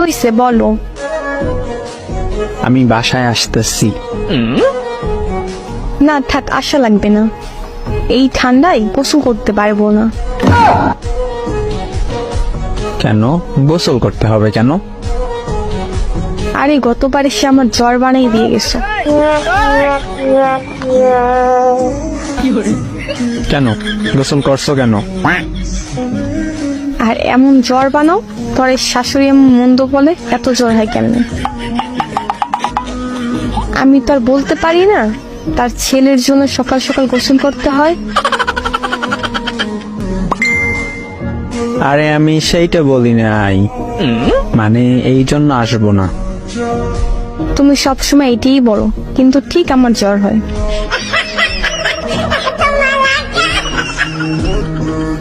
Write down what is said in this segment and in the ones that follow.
হইছে বলো। আমি বাসায় আসতেছি। না থাক, আশা লাগবে না। এই ঠান্ডায় গোসল করতে পারবো না। কেন গোসল করতে হবে কেন? আরে গতবার এসে আমার জ্বর বানাই দিয়ে গেছো। কেন গোসল করছো কেন? আর এমন জ্বর বানাও, তোর শাশুড়ি এমন মন্দ বলে, এত জ্বর হয় কেমনে? আমি তো আর বলতে পারি না তার ছেলের জন্য সকাল সকাল গোসল করতে হয়। আরে আমি সেইটা বলি নাই, মানে এই জন্য আসবো না। তুমি সবসময় এটাই বলো, কিন্তু ঠিক আমার জ্বর হয়।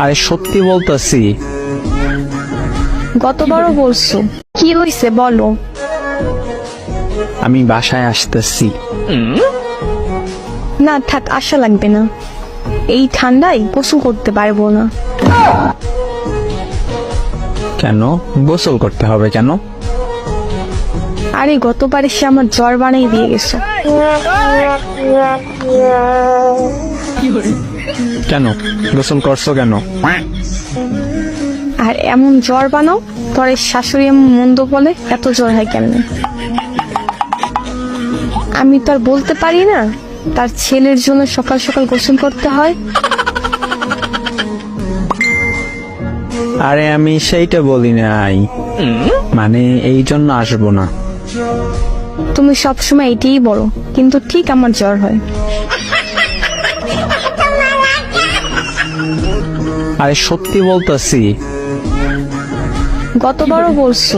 আরে সত্যি বলতেছি। গতবারও বলছো। কি হইছে বলো। আমি বাসায় আসতেছি। না থাক, আশা লাগবে না। এই ঠান্ডায় গোসল করতে পারবো না। কেন গোসল করতে হবে কেন? আরে গতবার এসে আমার জ্বর বানাই দিয়ে গেছো। কেন গোসল করছো কেন? আর এমন জ্বর বানাও, তোর শাশুড়ি এমন মন্দ বলে, এত জ্বর হয় কেমনে? আমি তো আর বলতে পারি না তার ছেলের জন্য সকাল সকাল গোসল করতে হয়। আরে আমি সেইটা বলি নাই, মানে এই জন্য আসবো না। তুমি সবসময় এটাই বলো, কিন্তু ঠিক আমার জ্বর হয়। আরে সত্যি বলতেছি। গতবারও বলছো।